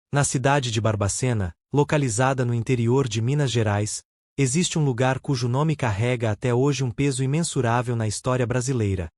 Na cidade de Barbacena, localizada no interior de Minas Gerais, existe um lugar cujo nome carrega até hoje um peso imensurável na história brasileira: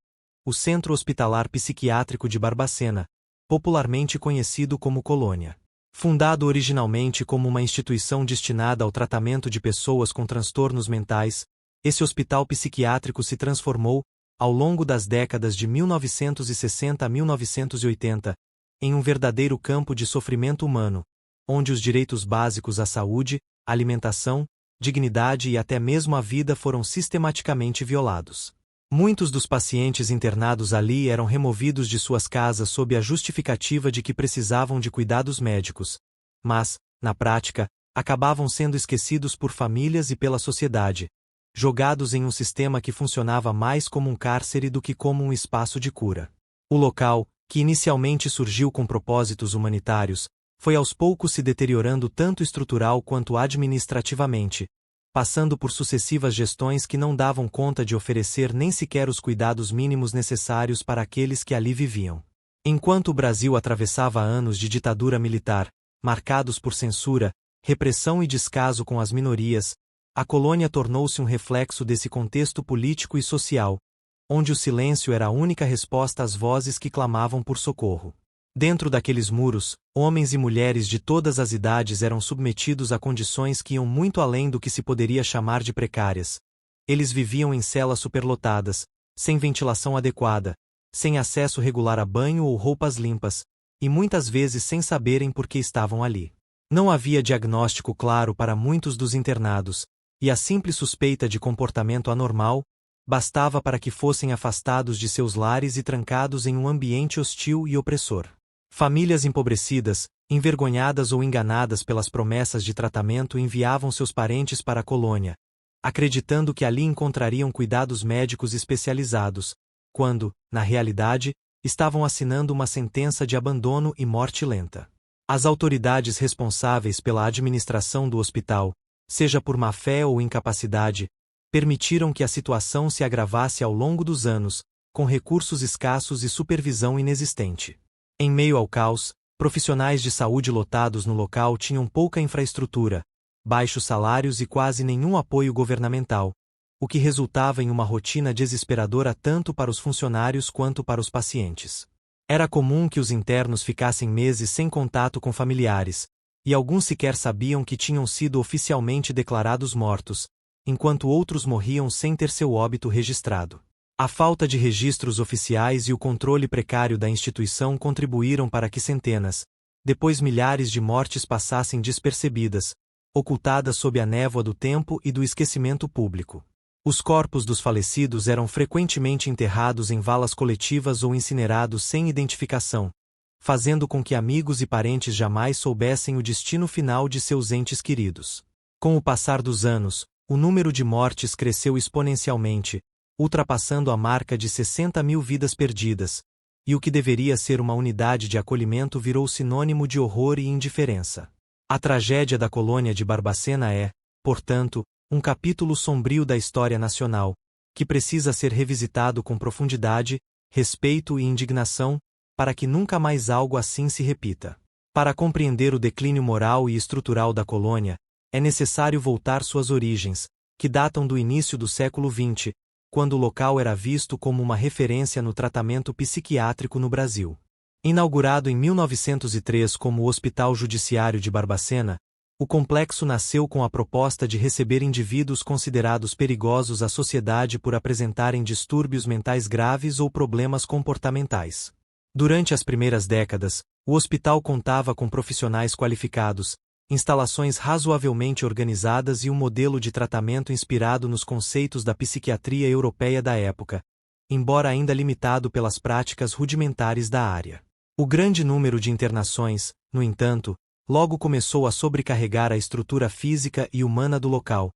o Centro Hospitalar Psiquiátrico de Barbacena, popularmente conhecido como Colônia. Fundado originalmente como uma instituição destinada ao tratamento de pessoas com transtornos mentais, esse hospital psiquiátrico se transformou, ao longo das décadas de 1960 a 1980, em um verdadeiro campo de sofrimento humano, onde os direitos básicos à saúde, alimentação, dignidade e até mesmo a vida foram sistematicamente violados. Muitos dos pacientes internados ali eram removidos de suas casas sob a justificativa de que precisavam de cuidados médicos, mas, na prática, acabavam sendo esquecidos por famílias e pela sociedade, jogados em um sistema que funcionava mais como um cárcere do que como um espaço de cura. O local, que inicialmente surgiu com propósitos humanitários, foi aos poucos se deteriorando tanto estrutural quanto administrativamente, passando por sucessivas gestões que não davam conta de oferecer nem sequer os cuidados mínimos necessários para aqueles que ali viviam. Enquanto o Brasil atravessava anos de ditadura militar, marcados por censura, repressão e descaso com as minorias, a colônia tornou-se um reflexo desse contexto político e social, onde o silêncio era a única resposta às vozes que clamavam por socorro. Dentro daqueles muros, homens e mulheres de todas as idades eram submetidos a condições que iam muito além do que se poderia chamar de precárias. Eles viviam em celas superlotadas, sem ventilação adequada, sem acesso regular a banho ou roupas limpas, e muitas vezes sem saberem por que estavam ali. Não havia diagnóstico claro para muitos dos internados, e a simples suspeita de comportamento anormal bastava para que fossem afastados de seus lares e trancados em um ambiente hostil e opressor. Famílias empobrecidas, envergonhadas ou enganadas pelas promessas de tratamento, enviavam seus parentes para a colônia, acreditando que ali encontrariam cuidados médicos especializados, quando, na realidade, estavam assinando uma sentença de abandono e morte lenta. As autoridades responsáveis pela administração do hospital, seja por má-fé ou incapacidade, permitiram que a situação se agravasse ao longo dos anos, com recursos escassos e supervisão inexistente. Em meio ao caos, profissionais de saúde lotados no local tinham pouca infraestrutura, baixos salários e quase nenhum apoio governamental, o que resultava em uma rotina desesperadora tanto para os funcionários quanto para os pacientes. Era comum que os internos ficassem meses sem contato com familiares, e alguns sequer sabiam que tinham sido oficialmente declarados mortos, enquanto outros morriam sem ter seu óbito registrado. A falta de registros oficiais e o controle precário da instituição contribuíram para que centenas, depois milhares de mortes passassem despercebidas, ocultadas sob a névoa do tempo e do esquecimento público. Os corpos dos falecidos eram frequentemente enterrados em valas coletivas ou incinerados sem identificação, fazendo com que amigos e parentes jamais soubessem o destino final de seus entes queridos. Com o passar dos anos, o número de mortes cresceu exponencialmente, ultrapassando a marca de 60 mil vidas perdidas, e o que deveria ser uma unidade de acolhimento virou sinônimo de horror e indiferença. A tragédia da colônia de Barbacena é, portanto, um capítulo sombrio da história nacional, que precisa ser revisitado com profundidade, respeito e indignação, para que nunca mais algo assim se repita. Para compreender o declínio moral e estrutural da colônia, é necessário voltar suas origens, que datam do início do século XX, quando o local era visto como uma referência no tratamento psiquiátrico no Brasil. Inaugurado em 1903 como o Hospital Judiciário de Barbacena, o complexo nasceu com a proposta de receber indivíduos considerados perigosos à sociedade por apresentarem distúrbios mentais graves ou problemas comportamentais. Durante as primeiras décadas, o hospital contava com profissionais qualificados, instalações razoavelmente organizadas e um modelo de tratamento inspirado nos conceitos da psiquiatria europeia da época, embora ainda limitado pelas práticas rudimentares da área. O grande número de internações, no entanto, logo começou a sobrecarregar a estrutura física e humana do local,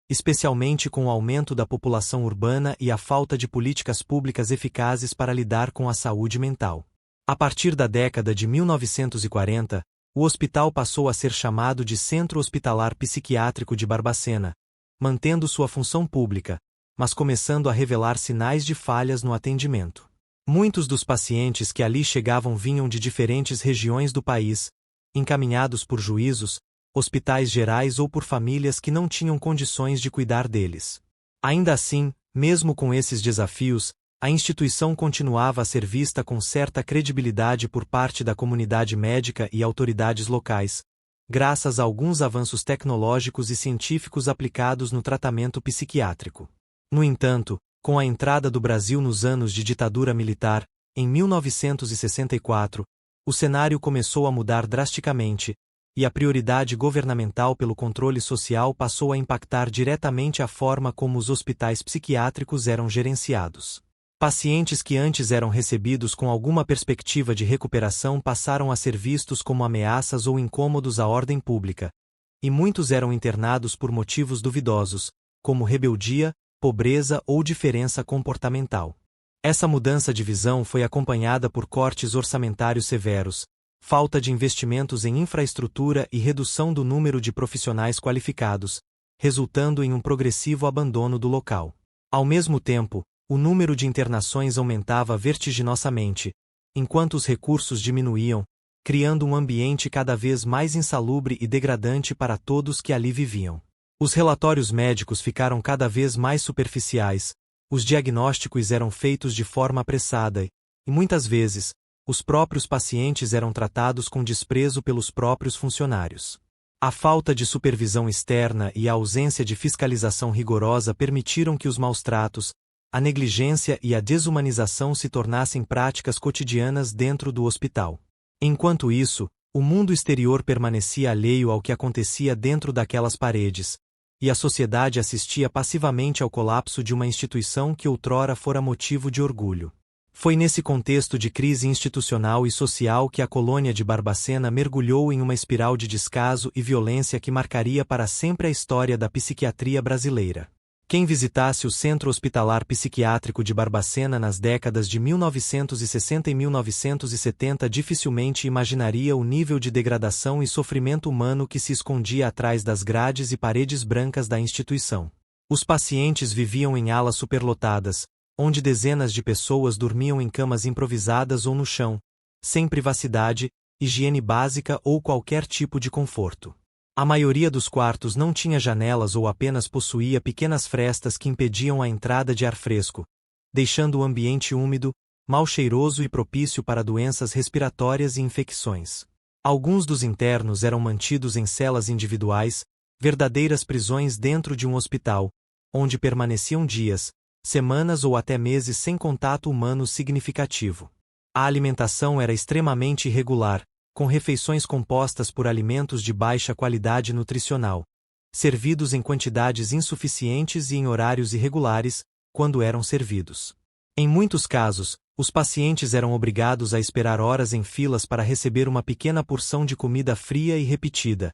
especialmente com o aumento da população urbana e a falta de políticas públicas eficazes para lidar com a saúde mental. A partir da década de 1940, o hospital passou a ser chamado de Centro Hospitalar Psiquiátrico de Barbacena, mantendo sua função pública, mas começando a revelar sinais de falhas no atendimento. Muitos dos pacientes que ali chegavam vinham de diferentes regiões do país, encaminhados por juízos, hospitais gerais ou por famílias que não tinham condições de cuidar deles. Ainda assim, mesmo com esses desafios, a instituição continuava a ser vista com certa credibilidade por parte da comunidade médica e autoridades locais, graças a alguns avanços tecnológicos e científicos aplicados no tratamento psiquiátrico. No entanto, com a entrada do Brasil nos anos de ditadura militar, em 1964, o cenário começou a mudar drasticamente, e a prioridade governamental pelo controle social passou a impactar diretamente a forma como os hospitais psiquiátricos eram gerenciados. Pacientes que antes eram recebidos com alguma perspectiva de recuperação passaram a ser vistos como ameaças ou incômodos à ordem pública, e muitos eram internados por motivos duvidosos, como rebeldia, pobreza ou diferença comportamental. Essa mudança de visão foi acompanhada por cortes orçamentários severos, falta de investimentos em infraestrutura e redução do número de profissionais qualificados, resultando em um progressivo abandono do local. Ao mesmo tempo, o número de internações aumentava vertiginosamente, enquanto os recursos diminuíam, criando um ambiente cada vez mais insalubre e degradante para todos que ali viviam. Os relatórios médicos ficaram cada vez mais superficiais, os diagnósticos eram feitos de forma apressada e, muitas vezes, os próprios pacientes eram tratados com desprezo pelos próprios funcionários. A falta de supervisão externa e a ausência de fiscalização rigorosa permitiram que os maus-tratos, a negligência e a desumanização se tornassem práticas cotidianas dentro do hospital. Enquanto isso, o mundo exterior permanecia alheio ao que acontecia dentro daquelas paredes, e a sociedade assistia passivamente ao colapso de uma instituição que outrora fora motivo de orgulho. Foi nesse contexto de crise institucional e social que a colônia de Barbacena mergulhou em uma espiral de descaso e violência que marcaria para sempre a história da psiquiatria brasileira. Quem visitasse o Centro Hospitalar Psiquiátrico de Barbacena nas décadas de 1960 e 1970 dificilmente imaginaria o nível de degradação e sofrimento humano que se escondia atrás das grades e paredes brancas da instituição. Os pacientes viviam em alas superlotadas, onde dezenas de pessoas dormiam em camas improvisadas ou no chão, sem privacidade, higiene básica ou qualquer tipo de conforto. A maioria dos quartos não tinha janelas ou apenas possuía pequenas frestas que impediam a entrada de ar fresco, deixando o ambiente úmido, mal cheiroso e propício para doenças respiratórias e infecções. Alguns dos internos eram mantidos em celas individuais, verdadeiras prisões dentro de um hospital, onde permaneciam dias, semanas ou até meses sem contato humano significativo. A alimentação era extremamente irregular, com refeições compostas por alimentos de baixa qualidade nutricional, servidos em quantidades insuficientes e em horários irregulares, quando eram servidos. Em muitos casos, os pacientes eram obrigados a esperar horas em filas para receber uma pequena porção de comida fria e repetida,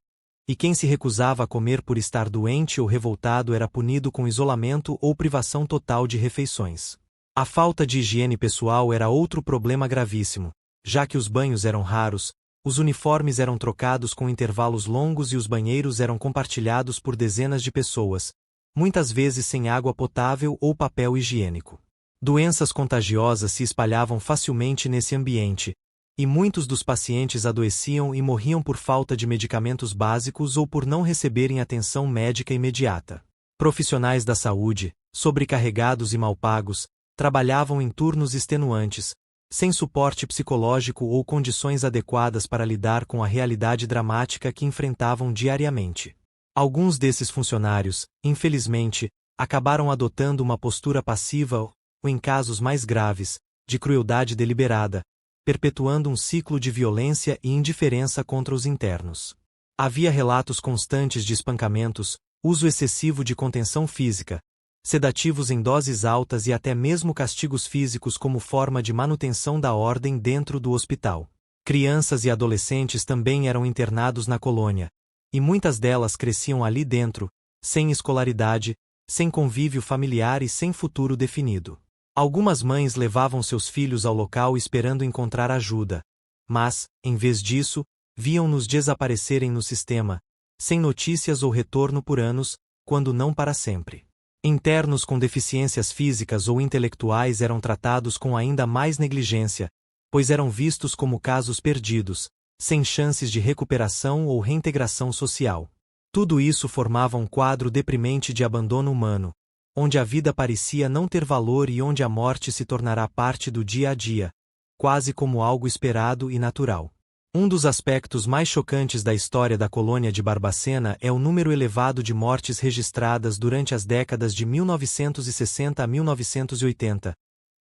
e quem se recusava a comer por estar doente ou revoltado era punido com isolamento ou privação total de refeições. A falta de higiene pessoal era outro problema gravíssimo, já que os banhos eram raros, os uniformes eram trocados com intervalos longos e os banheiros eram compartilhados por dezenas de pessoas, muitas vezes sem água potável ou papel higiênico. Doenças contagiosas se espalhavam facilmente nesse ambiente, e muitos dos pacientes adoeciam e morriam por falta de medicamentos básicos ou por não receberem atenção médica imediata. Profissionais da saúde, sobrecarregados e mal pagos, trabalhavam em turnos extenuantes, sem suporte psicológico ou condições adequadas para lidar com a realidade dramática que enfrentavam diariamente. Alguns desses funcionários, infelizmente, acabaram adotando uma postura passiva ou, em casos mais graves, de crueldade deliberada, perpetuando um ciclo de violência e indiferença contra os internos. Havia relatos constantes de espancamentos, uso excessivo de contenção física, sedativos em doses altas e até mesmo castigos físicos como forma de manutenção da ordem dentro do hospital. Crianças e adolescentes também eram internados na colônia, e muitas delas cresciam ali dentro, sem escolaridade, sem convívio familiar e sem futuro definido. Algumas mães levavam seus filhos ao local esperando encontrar ajuda, mas, em vez disso, viam-nos desaparecerem no sistema, sem notícias ou retorno por anos, quando não para sempre. Internos com deficiências físicas ou intelectuais eram tratados com ainda mais negligência, pois eram vistos como casos perdidos, sem chances de recuperação ou reintegração social. Tudo isso formava um quadro deprimente de abandono humano, onde a vida parecia não ter valor e onde a morte se tornará parte do dia a dia, quase como algo esperado e natural. Um dos aspectos mais chocantes da história da colônia de Barbacena é o número elevado de mortes registradas durante as décadas de 1960 a 1980,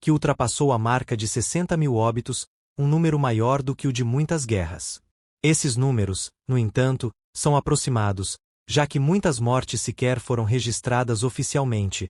que ultrapassou a marca de 60 mil óbitos, um número maior do que o de muitas guerras. Esses números, no entanto, são aproximados, já que muitas mortes sequer foram registradas oficialmente,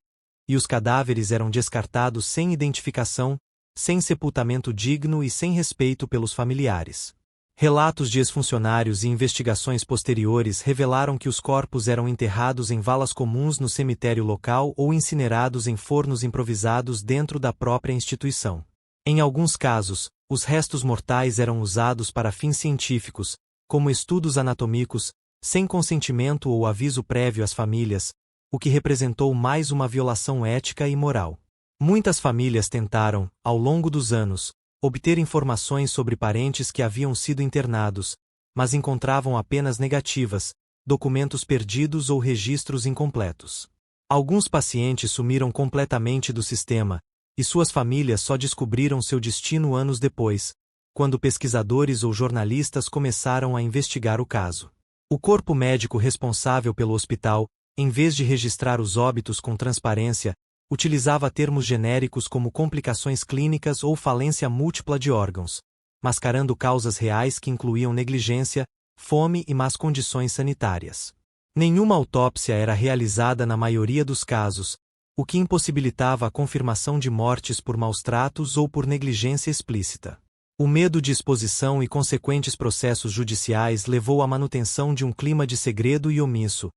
e os cadáveres eram descartados sem identificação, sem sepultamento digno e sem respeito pelos familiares. Relatos de ex-funcionários e investigações posteriores revelaram que os corpos eram enterrados em valas comuns no cemitério local ou incinerados em fornos improvisados dentro da própria instituição. Em alguns casos, os restos mortais eram usados para fins científicos, como estudos anatômicos, sem consentimento ou aviso prévio às famílias, o que representou mais uma violação ética e moral. Muitas famílias tentaram, ao longo dos anos, obter informações sobre parentes que haviam sido internados, mas encontravam apenas negativas, documentos perdidos ou registros incompletos. Alguns pacientes sumiram completamente do sistema, e suas famílias só descobriram seu destino anos depois, quando pesquisadores ou jornalistas começaram a investigar o caso. O corpo médico responsável pelo hospital, em vez de registrar os óbitos com transparência, utilizava termos genéricos como complicações clínicas ou falência múltipla de órgãos, mascarando causas reais que incluíam negligência, fome e más condições sanitárias. Nenhuma autópsia era realizada na maioria dos casos, o que impossibilitava a confirmação de mortes por maus-tratos ou por negligência explícita. O medo de exposição e consequentes processos judiciais levou à manutenção de um clima de segredo e omisso,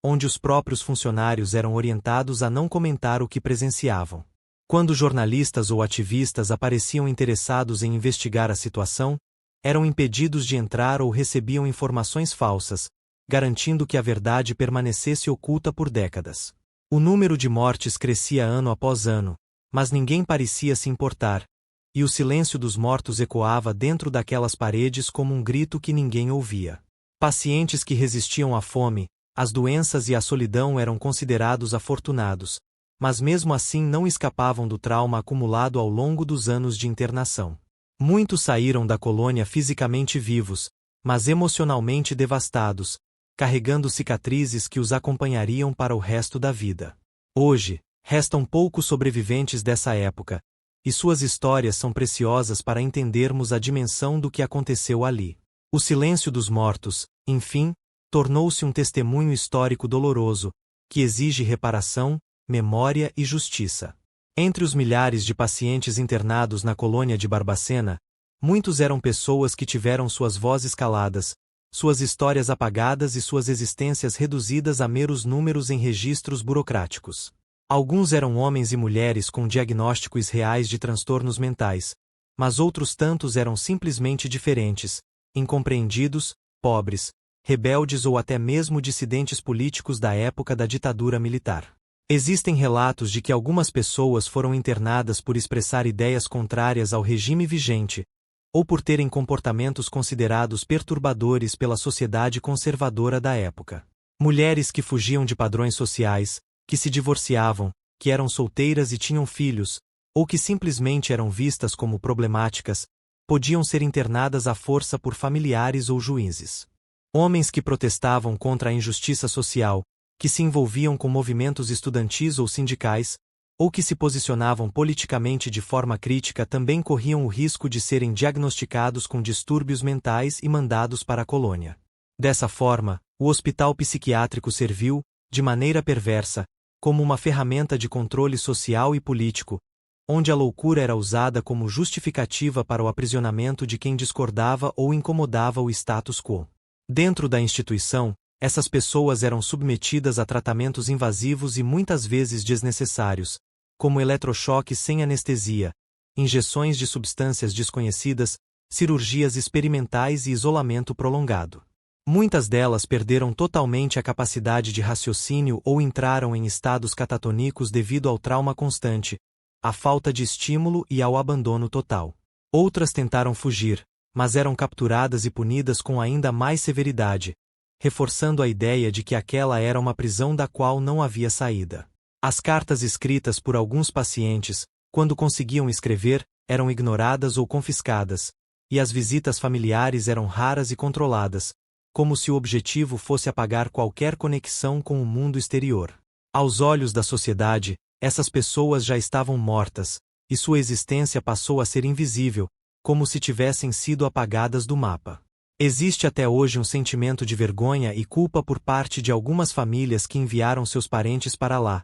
onde os próprios funcionários eram orientados a não comentar o que presenciavam. Quando jornalistas ou ativistas apareciam interessados em investigar a situação, eram impedidos de entrar ou recebiam informações falsas, garantindo que a verdade permanecesse oculta por décadas. O número de mortes crescia ano após ano, mas ninguém parecia se importar, e o silêncio dos mortos ecoava dentro daquelas paredes como um grito que ninguém ouvia. Pacientes que resistiam à fome, as doenças e a solidão eram considerados afortunados, mas mesmo assim não escapavam do trauma acumulado ao longo dos anos de internação. Muitos saíram da colônia fisicamente vivos, mas emocionalmente devastados, carregando cicatrizes que os acompanhariam para o resto da vida. Hoje, restam poucos sobreviventes dessa época, e suas histórias são preciosas para entendermos a dimensão do que aconteceu ali. O silêncio dos mortos, enfim, tornou-se um testemunho histórico doloroso, que exige reparação, memória e justiça. Entre os milhares de pacientes internados na colônia de Barbacena, muitos eram pessoas que tiveram suas vozes caladas, suas histórias apagadas e suas existências reduzidas a meros números em registros burocráticos. Alguns eram homens e mulheres com diagnósticos reais de transtornos mentais, mas outros tantos eram simplesmente diferentes, incompreendidos, pobres, rebeldes ou até mesmo dissidentes políticos da época da ditadura militar. Existem relatos de que algumas pessoas foram internadas por expressar ideias contrárias ao regime vigente, ou por terem comportamentos considerados perturbadores pela sociedade conservadora da época. Mulheres que fugiam de padrões sociais, que se divorciavam, que eram solteiras e tinham filhos, ou que simplesmente eram vistas como problemáticas, podiam ser internadas à força por familiares ou juízes. Homens que protestavam contra a injustiça social, que se envolviam com movimentos estudantis ou sindicais, ou que se posicionavam politicamente de forma crítica também corriam o risco de serem diagnosticados com distúrbios mentais e mandados para a colônia. Dessa forma, o hospital psiquiátrico serviu, de maneira perversa, como uma ferramenta de controle social e político, onde a loucura era usada como justificativa para o aprisionamento de quem discordava ou incomodava o status quo. Dentro da instituição, essas pessoas eram submetidas a tratamentos invasivos e muitas vezes desnecessários, como eletrochoques sem anestesia, injeções de substâncias desconhecidas, cirurgias experimentais e isolamento prolongado. Muitas delas perderam totalmente a capacidade de raciocínio ou entraram em estados catatônicos devido ao trauma constante, à falta de estímulo e ao abandono total. Outras tentaram fugir, mas eram capturadas e punidas com ainda mais severidade, reforçando a ideia de que aquela era uma prisão da qual não havia saída. As cartas escritas por alguns pacientes, quando conseguiam escrever, eram ignoradas ou confiscadas, e as visitas familiares eram raras e controladas, como se o objetivo fosse apagar qualquer conexão com o mundo exterior. Aos olhos da sociedade, essas pessoas já estavam mortas, e sua existência passou a ser invisível, como se tivessem sido apagadas do mapa. Existe até hoje um sentimento de vergonha e culpa por parte de algumas famílias que enviaram seus parentes para lá,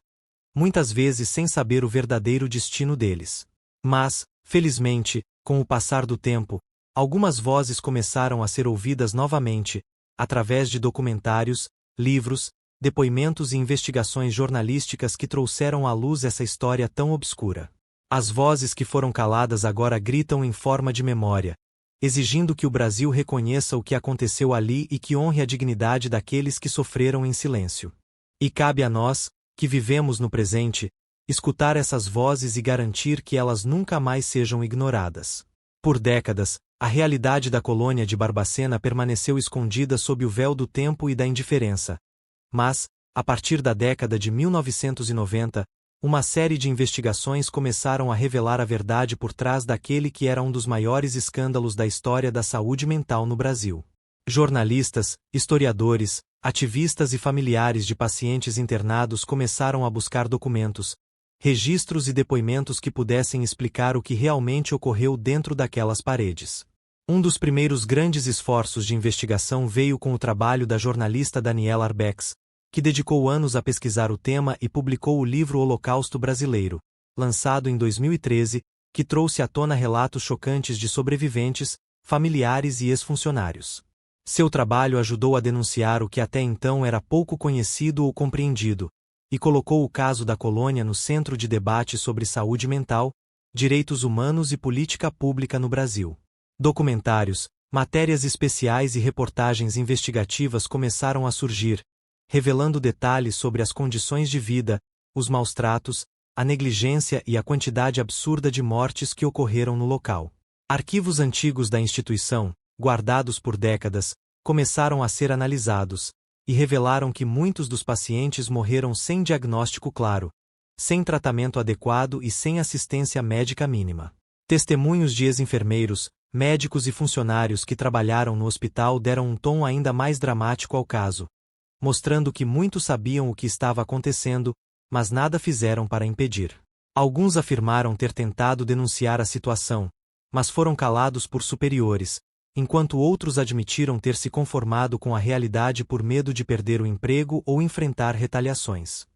muitas vezes sem saber o verdadeiro destino deles. Mas, felizmente, com o passar do tempo, algumas vozes começaram a ser ouvidas novamente, através de documentários, livros, depoimentos e investigações jornalísticas que trouxeram à luz essa história tão obscura. As vozes que foram caladas agora gritam em forma de memória, exigindo que o Brasil reconheça o que aconteceu ali e que honre a dignidade daqueles que sofreram em silêncio. E cabe a nós, que vivemos no presente, escutar essas vozes e garantir que elas nunca mais sejam ignoradas. Por décadas, a realidade da colônia de Barbacena permaneceu escondida sob o véu do tempo e da indiferença. Mas, a partir da década de 1990, uma série de investigações começaram a revelar a verdade por trás daquele que era um dos maiores escândalos da história da saúde mental no Brasil. Jornalistas, historiadores, ativistas e familiares de pacientes internados começaram a buscar documentos, registros e depoimentos que pudessem explicar o que realmente ocorreu dentro daquelas paredes. Um dos primeiros grandes esforços de investigação veio com o trabalho da jornalista Daniela Arbex, que dedicou anos a pesquisar o tema e publicou o livro Holocausto Brasileiro, lançado em 2013, que trouxe à tona relatos chocantes de sobreviventes, familiares e ex-funcionários. Seu trabalho ajudou a denunciar o que até então era pouco conhecido ou compreendido, e colocou o caso da colônia no centro de debate sobre saúde mental, direitos humanos e política pública no Brasil. Documentários, matérias especiais e reportagens investigativas começaram a surgir, revelando detalhes sobre as condições de vida, os maus-tratos, a negligência e a quantidade absurda de mortes que ocorreram no local. Arquivos antigos da instituição, guardados por décadas, começaram a ser analisados, e revelaram que muitos dos pacientes morreram sem diagnóstico claro, sem tratamento adequado e sem assistência médica mínima. Testemunhos de ex-enfermeiros, médicos e funcionários que trabalharam no hospital deram um tom ainda mais dramático ao caso, mostrando que muitos sabiam o que estava acontecendo, mas nada fizeram para impedir. Alguns afirmaram ter tentado denunciar a situação, mas foram calados por superiores, enquanto outros admitiram ter se conformado com a realidade por medo de perder o emprego ou enfrentar retaliações.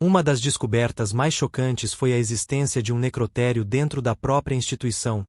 Uma das descobertas mais chocantes foi a existência de um necrotério dentro da própria instituição,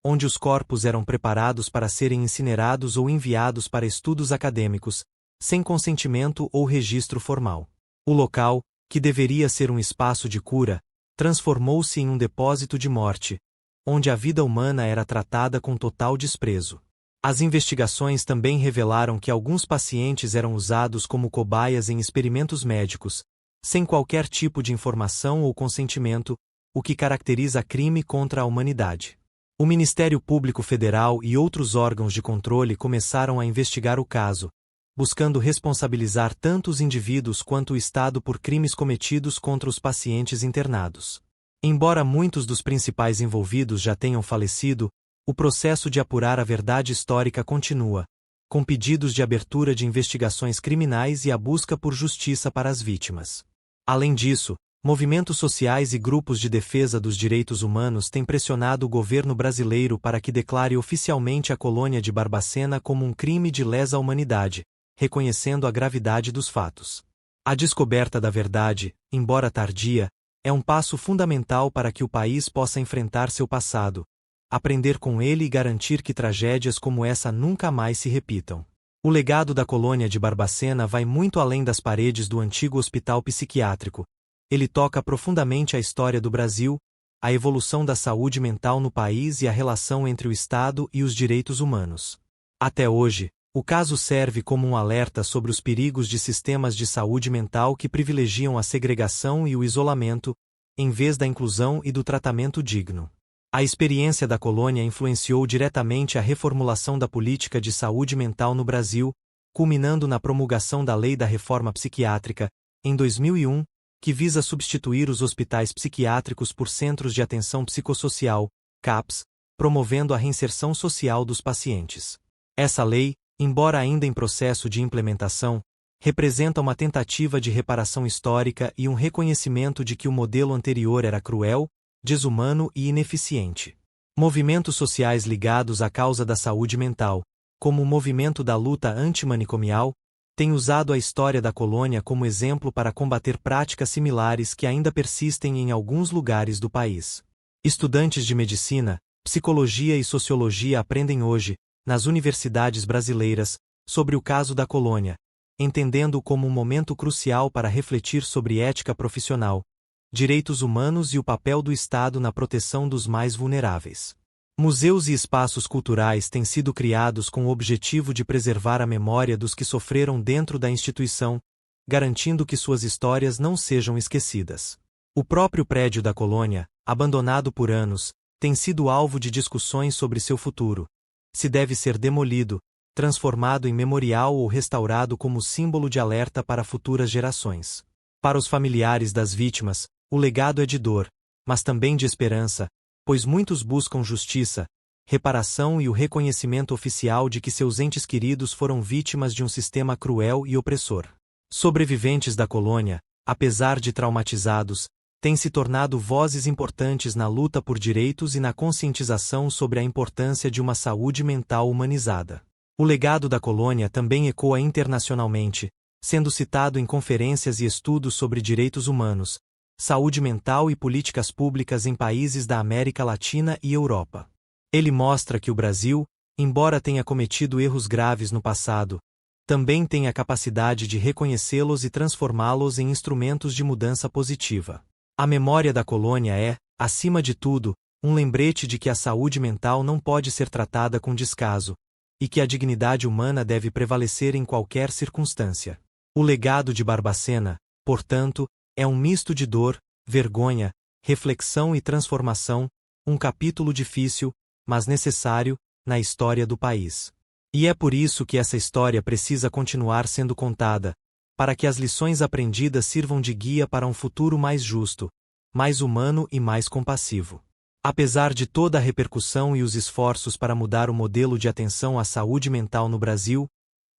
onde os corpos eram preparados para serem incinerados ou enviados para estudos acadêmicos, sem consentimento ou registro formal. O local, que deveria ser um espaço de cura, transformou-se em um depósito de morte, onde a vida humana era tratada com total desprezo. As investigações também revelaram que alguns pacientes eram usados como cobaias em experimentos médicos, sem qualquer tipo de informação ou consentimento, o que caracteriza crime contra a humanidade. O Ministério Público Federal e outros órgãos de controle começaram a investigar o caso, buscando responsabilizar tanto os indivíduos quanto o Estado por crimes cometidos contra os pacientes internados. Embora muitos dos principais envolvidos já tenham falecido, o processo de apurar a verdade histórica continua, com pedidos de abertura de investigações criminais e a busca por justiça para as vítimas. Além disso, movimentos sociais e grupos de defesa dos direitos humanos têm pressionado o governo brasileiro para que declare oficialmente a colônia de Barbacena como um crime de lesa humanidade, reconhecendo a gravidade dos fatos. A descoberta da verdade, embora tardia, é um passo fundamental para que o país possa enfrentar seu passado, aprender com ele e garantir que tragédias como essa nunca mais se repitam. O legado da colônia de Barbacena vai muito além das paredes do antigo hospital psiquiátrico. Ele toca profundamente a história do Brasil, a evolução da saúde mental no país e a relação entre o Estado e os direitos humanos. Até hoje, o caso serve como um alerta sobre os perigos de sistemas de saúde mental que privilegiam a segregação e o isolamento, em vez da inclusão e do tratamento digno. A experiência da colônia influenciou diretamente a reformulação da política de saúde mental no Brasil, culminando na promulgação da Lei da Reforma Psiquiátrica, em 2001, que visa substituir os hospitais psiquiátricos por Centros de Atenção Psicossocial, CAPS, promovendo a reinserção social dos pacientes. Essa lei, embora ainda em processo de implementação, representa uma tentativa de reparação histórica e um reconhecimento de que o modelo anterior era cruel, desumano e ineficiente. Movimentos sociais ligados à causa da saúde mental, como o movimento da luta antimanicomial, têm usado a história da colônia como exemplo para combater práticas similares que ainda persistem em alguns lugares do país. Estudantes de medicina, psicologia e sociologia aprendem hoje, nas universidades brasileiras, sobre o caso da colônia, entendendo-o como um momento crucial para refletir sobre ética profissional, direitos humanos e o papel do Estado na proteção dos mais vulneráveis. Museus e espaços culturais têm sido criados com o objetivo de preservar a memória dos que sofreram dentro da instituição, garantindo que suas histórias não sejam esquecidas. O próprio prédio da colônia, abandonado por anos, tem sido alvo de discussões sobre seu futuro. Se deve ser demolido, transformado em memorial ou restaurado como símbolo de alerta para futuras gerações. Para os familiares das vítimas, o legado é de dor, mas também de esperança, pois muitos buscam justiça, reparação e o reconhecimento oficial de que seus entes queridos foram vítimas de um sistema cruel e opressor. Sobreviventes da colônia, apesar de traumatizados, têm se tornado vozes importantes na luta por direitos e na conscientização sobre a importância de uma saúde mental humanizada. O legado da colônia também ecoa internacionalmente, sendo citado em conferências e estudos sobre direitos humanos, saúde mental e políticas públicas em países da América Latina e Europa. Ele mostra que o Brasil, embora tenha cometido erros graves no passado, também tem a capacidade de reconhecê-los e transformá-los em instrumentos de mudança positiva. A memória da colônia é, acima de tudo, um lembrete de que a saúde mental não pode ser tratada com descaso, e que a dignidade humana deve prevalecer em qualquer circunstância. O legado de Barbacena, portanto, é um misto de dor, vergonha, reflexão e transformação, um capítulo difícil, mas necessário, na história do país. E é por isso que essa história precisa continuar sendo contada, para que as lições aprendidas sirvam de guia para um futuro mais justo, mais humano e mais compassivo. Apesar de toda a repercussão e os esforços para mudar o modelo de atenção à saúde mental no Brasil,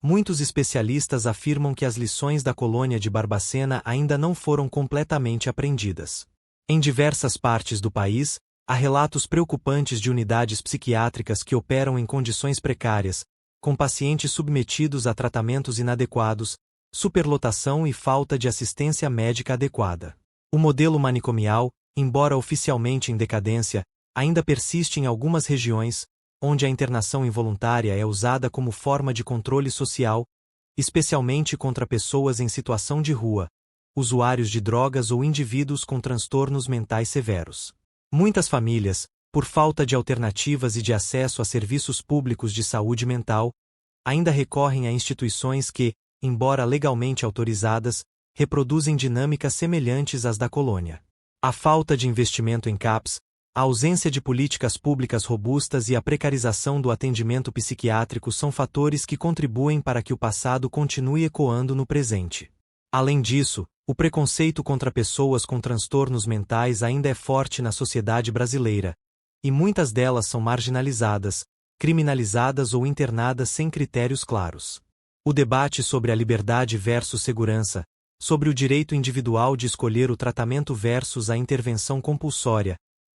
muitos especialistas afirmam que as lições da colônia de Barbacena ainda não foram completamente aprendidas. Em diversas partes do país, há relatos preocupantes de unidades psiquiátricas que operam em condições precárias, com pacientes submetidos a tratamentos inadequados, superlotação e falta de assistência médica adequada. O modelo manicomial, embora oficialmente em decadência, ainda persiste em algumas regiões, onde a internação involuntária é usada como forma de controle social, especialmente contra pessoas em situação de rua, usuários de drogas ou indivíduos com transtornos mentais severos. Muitas famílias, por falta de alternativas e de acesso a serviços públicos de saúde mental, ainda recorrem a instituições que, embora legalmente autorizadas, reproduzem dinâmicas semelhantes às da colônia. A falta de investimento em CAPS, a ausência de políticas públicas robustas e a precarização do atendimento psiquiátrico são fatores que contribuem para que o passado continue ecoando no presente. Além disso, o preconceito contra pessoas com transtornos mentais ainda é forte na sociedade brasileira, e muitas delas são marginalizadas, criminalizadas ou internadas sem critérios claros. O debate sobre a liberdade versus segurança, sobre o direito individual de escolher o tratamento versus a intervenção compulsória,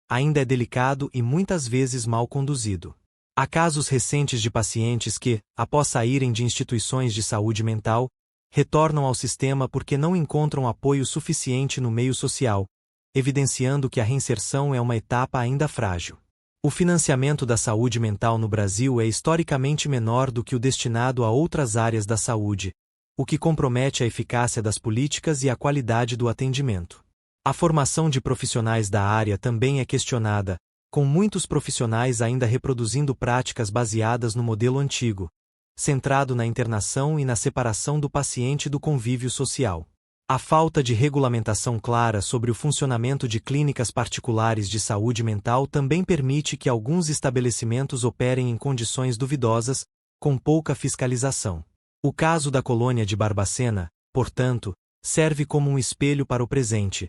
ainda é delicado e muitas vezes mal conduzido. Há casos recentes de pacientes que, após saírem de instituições de saúde mental, retornam ao sistema porque não encontram apoio suficiente no meio social, evidenciando que a reinserção é uma etapa ainda frágil. O financiamento da saúde mental no Brasil é historicamente menor do que o destinado a outras áreas da saúde, o que compromete a eficácia das políticas e a qualidade do atendimento. A formação de profissionais da área também é questionada, com muitos profissionais ainda reproduzindo práticas baseadas no modelo antigo, centrado na internação e na separação do paciente do convívio social. A falta de regulamentação clara sobre o funcionamento de clínicas particulares de saúde mental também permite que alguns estabelecimentos operem em condições duvidosas, com pouca fiscalização. O caso da colônia de Barbacena, portanto, serve como um espelho para o presente,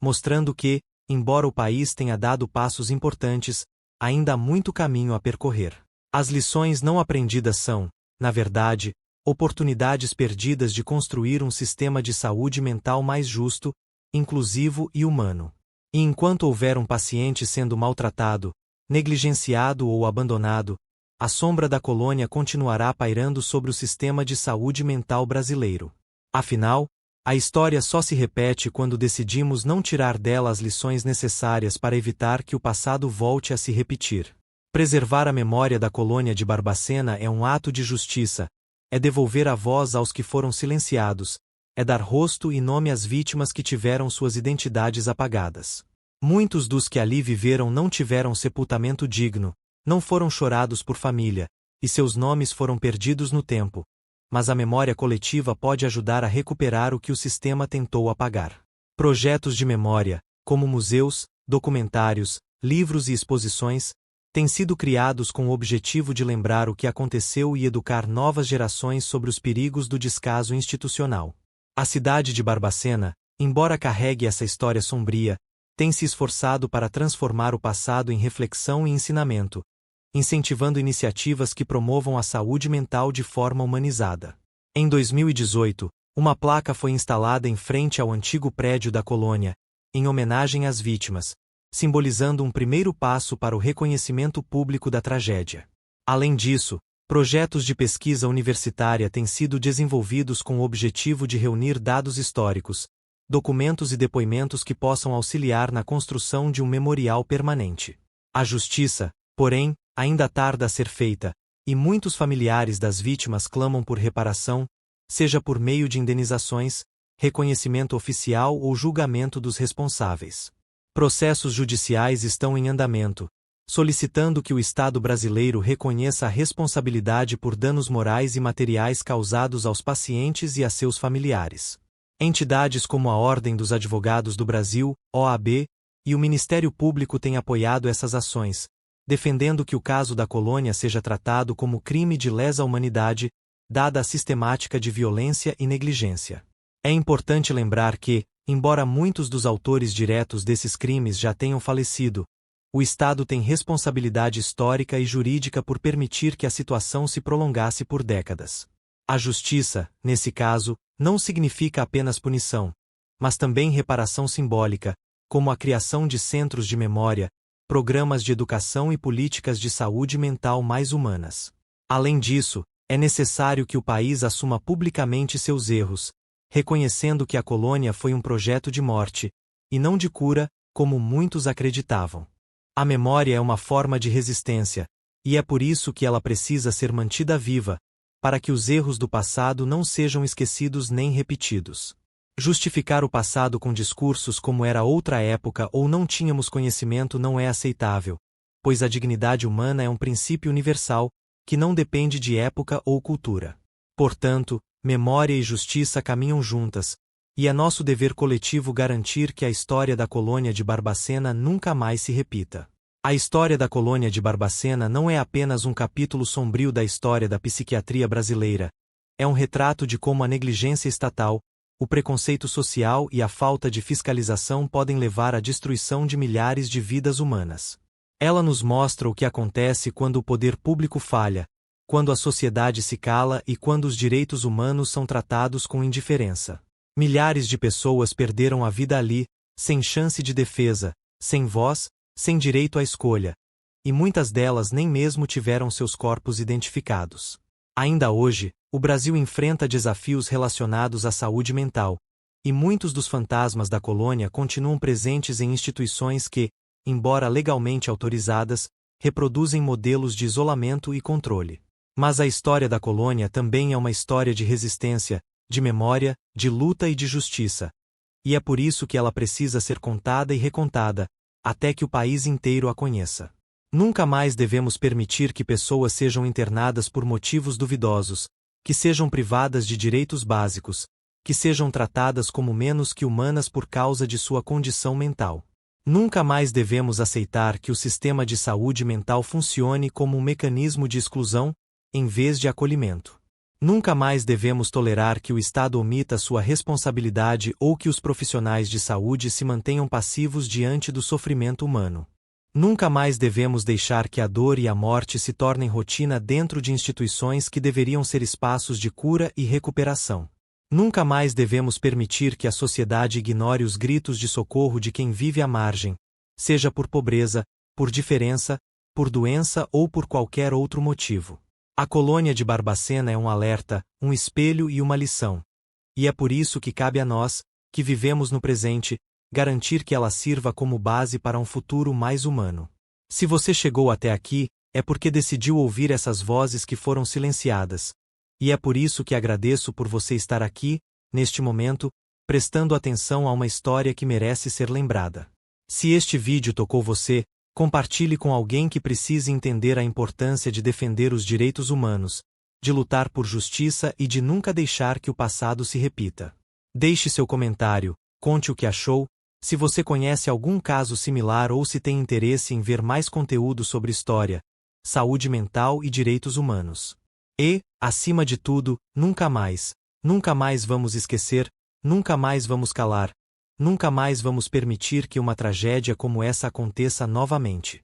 mostrando que, embora o país tenha dado passos importantes, ainda há muito caminho a percorrer. As lições não aprendidas são, na verdade, oportunidades perdidas de construir um sistema de saúde mental mais justo, inclusivo e humano. E enquanto houver um paciente sendo maltratado, negligenciado ou abandonado, a sombra da colônia continuará pairando sobre o sistema de saúde mental brasileiro. Afinal, a história só se repete quando decidimos não tirar dela as lições necessárias para evitar que o passado volte a se repetir. Preservar a memória da colônia de Barbacena é um ato de justiça, é devolver a voz aos que foram silenciados, é dar rosto e nome às vítimas que tiveram suas identidades apagadas. Muitos dos que ali viveram não tiveram sepultamento digno, não foram chorados por família, e seus nomes foram perdidos no tempo, mas a memória coletiva pode ajudar a recuperar o que o sistema tentou apagar. Projetos de memória, como museus, documentários, livros e exposições, têm sido criados com o objetivo de lembrar o que aconteceu e educar novas gerações sobre os perigos do descaso institucional. A cidade de Barbacena, embora carregue essa história sombria, tem se esforçado para transformar o passado em reflexão e ensinamento, incentivando iniciativas que promovam a saúde mental de forma humanizada. Em 2018, uma placa foi instalada em frente ao antigo prédio da colônia, em homenagem às vítimas, simbolizando um primeiro passo para o reconhecimento público da tragédia. Além disso, projetos de pesquisa universitária têm sido desenvolvidos com o objetivo de reunir dados históricos, documentos e depoimentos que possam auxiliar na construção de um memorial permanente. A justiça, porém, ainda tarda a ser feita, e muitos familiares das vítimas clamam por reparação, seja por meio de indenizações, reconhecimento oficial ou julgamento dos responsáveis. Processos judiciais estão em andamento, solicitando que o Estado brasileiro reconheça a responsabilidade por danos morais e materiais causados aos pacientes e a seus familiares. Entidades como a Ordem dos Advogados do Brasil, OAB, e o Ministério Público têm apoiado essas ações, defendendo que o caso da colônia seja tratado como crime de lesa humanidade, dada a sistemática de violência e negligência. É importante lembrar que, embora muitos dos autores diretos desses crimes já tenham falecido, o Estado tem responsabilidade histórica e jurídica por permitir que a situação se prolongasse por décadas. A justiça, nesse caso, não significa apenas punição, mas também reparação simbólica, como a criação de centros de memória, programas de educação e políticas de saúde mental mais humanas. Além disso, é necessário que o país assuma publicamente seus erros, reconhecendo que a colônia foi um projeto de morte, e não de cura, como muitos acreditavam. A memória é uma forma de resistência, e é por isso que ela precisa ser mantida viva, para que os erros do passado não sejam esquecidos nem repetidos. Justificar o passado com discursos como era outra época ou não tínhamos conhecimento não é aceitável, pois a dignidade humana é um princípio universal, que não depende de época ou cultura. Portanto, memória e justiça caminham juntas, e é nosso dever coletivo garantir que a história da colônia de Barbacena nunca mais se repita. A história da colônia de Barbacena não é apenas um capítulo sombrio da história da psiquiatria brasileira, é um retrato de como a negligência estatal, o preconceito social e a falta de fiscalização podem levar à destruição de milhares de vidas humanas. Ela nos mostra o que acontece quando o poder público falha, quando a sociedade se cala e quando os direitos humanos são tratados com indiferença. Milhares de pessoas perderam a vida ali, sem chance de defesa, sem voz, sem direito à escolha, e muitas delas nem mesmo tiveram seus corpos identificados. Ainda hoje, o Brasil enfrenta desafios relacionados à saúde mental, e muitos dos fantasmas da colônia continuam presentes em instituições que, embora legalmente autorizadas, reproduzem modelos de isolamento e controle. Mas a história da colônia também é uma história de resistência, de memória, de luta e de justiça. E é por isso que ela precisa ser contada e recontada, até que o país inteiro a conheça. Nunca mais devemos permitir que pessoas sejam internadas por motivos duvidosos, que sejam privadas de direitos básicos, que sejam tratadas como menos que humanas por causa de sua condição mental. Nunca mais devemos aceitar que o sistema de saúde mental funcione como um mecanismo de exclusão, em vez de acolhimento. Nunca mais devemos tolerar que o Estado omita sua responsabilidade ou que os profissionais de saúde se mantenham passivos diante do sofrimento humano. Nunca mais devemos deixar que a dor e a morte se tornem rotina dentro de instituições que deveriam ser espaços de cura e recuperação. Nunca mais devemos permitir que a sociedade ignore os gritos de socorro de quem vive à margem, seja por pobreza, por diferença, por doença ou por qualquer outro motivo. A colônia de Barbacena é um alerta, um espelho e uma lição. E é por isso que cabe a nós, que vivemos no presente, garantir que ela sirva como base para um futuro mais humano. Se você chegou até aqui, é porque decidiu ouvir essas vozes que foram silenciadas. E é por isso que agradeço por você estar aqui, neste momento, prestando atenção a uma história que merece ser lembrada. Se este vídeo tocou você, compartilhe com alguém que precise entender a importância de defender os direitos humanos, de lutar por justiça e de nunca deixar que o passado se repita. Deixe seu comentário, conte o que achou, se você conhece algum caso similar ou se tem interesse em ver mais conteúdo sobre história, saúde mental e direitos humanos. E, acima de tudo, nunca mais vamos esquecer, nunca mais vamos calar, nunca mais vamos permitir que uma tragédia como essa aconteça novamente.